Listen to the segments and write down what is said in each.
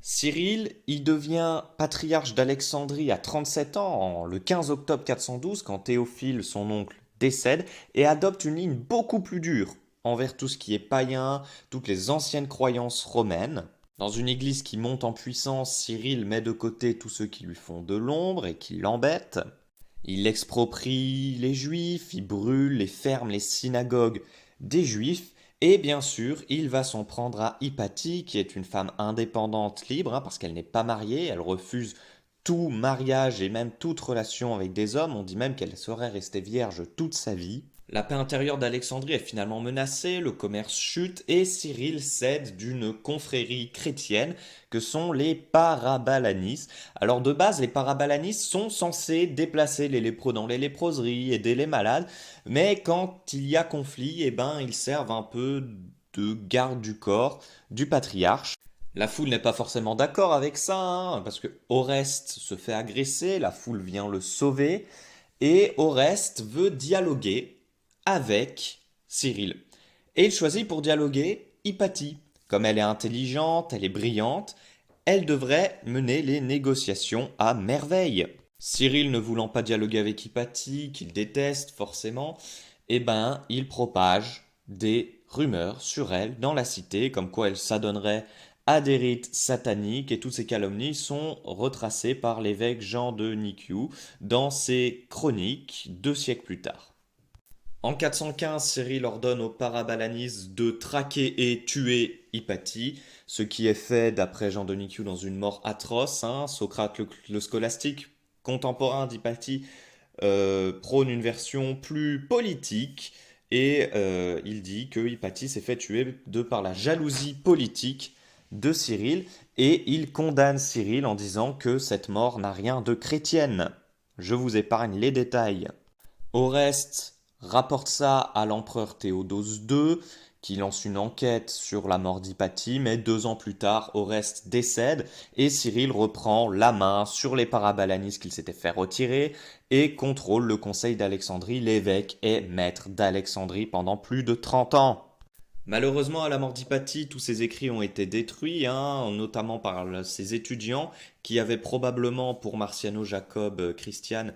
Cyril, il devient patriarche d'Alexandrie à 37 ans, le 15 octobre 412, quand Théophile, son oncle, décède, et adopte une ligne beaucoup plus dure envers tout ce qui est païen, toutes les anciennes croyances romaines. Dans une église qui monte en puissance, Cyril met de côté tous ceux qui lui font de l'ombre et qui l'embêtent. Il exproprie les juifs, il brûle les fermes, les synagogues des juifs, et bien sûr, il va s'en prendre à Hypatie, qui est une femme indépendante, libre, parce qu'elle n'est pas mariée, elle refuse tout mariage et même toute relation avec des hommes, on dit même qu'elle serait restée vierge toute sa vie. La paix intérieure d'Alexandrie est finalement menacée, le commerce chute et Cyril cède d'une confrérie chrétienne que sont les Parabalanis. Alors de base, les Parabalanis sont censés déplacer les lépreux dans les léproseries, aider les malades, mais quand il y a conflit, eh ben, ils servent un peu de garde du corps du patriarche. La foule n'est pas forcément d'accord avec ça, parce que Oreste se fait agresser, la foule vient le sauver, et Oreste veut dialoguer avec Cyril. Et il choisit pour dialoguer Hypatie. Comme elle est intelligente, elle est brillante, elle devrait mener les négociations à merveille. Cyril ne voulant pas dialoguer avec Hypatie, qu'il déteste forcément, eh ben, il propage des rumeurs sur elle dans la cité, comme quoi elle s'adonnerait à des rites sataniques, et toutes ces calomnies sont retracées par l'évêque Jean de Nicciou dans ses chroniques 2 siècles plus tard. En 415, Cyril ordonne aux Parabalanis de traquer et tuer Hypatie, ce qui est fait d'après Jean de Nicciou dans une mort atroce. Socrate le scolastique contemporain d'Hypatie prône une version plus politique et il dit que Hypatie s'est fait tuer de par la jalousie politique de Cyril et il condamne Cyril en disant que cette mort n'a rien de chrétienne. Je vous épargne les détails. Oreste rapporte ça à l'empereur Théodose II, qui lance une enquête sur la mort d'Hypatie, mais 2 ans plus tard, Oreste décède et Cyril reprend la main sur les Parabalanis qu'il s'était fait retirer et contrôle le conseil d'Alexandrie. L'évêque est maître d'Alexandrie pendant plus de 30 ans. Malheureusement, à la mort d'Hypatie, tous ses écrits ont été détruits, notamment par ses étudiants qui avaient probablement, pour Marciano Jacob Christian,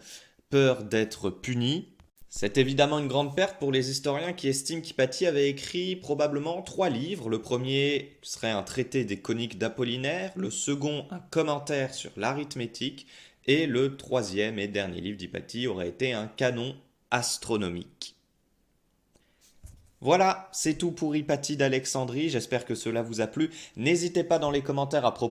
peur d'être punis. C'est évidemment une grande perte pour les historiens qui estiment qu'Hypatie avait écrit probablement 3 livres. Le premier serait un traité des coniques d'Apollinaire, le second un commentaire sur l'arithmétique, et le troisième et dernier livre d'Hypatie aurait été un canon astronomique. Voilà, c'est tout pour Hypatie d'Alexandrie, j'espère que cela vous a plu. N'hésitez pas dans les commentaires à proposer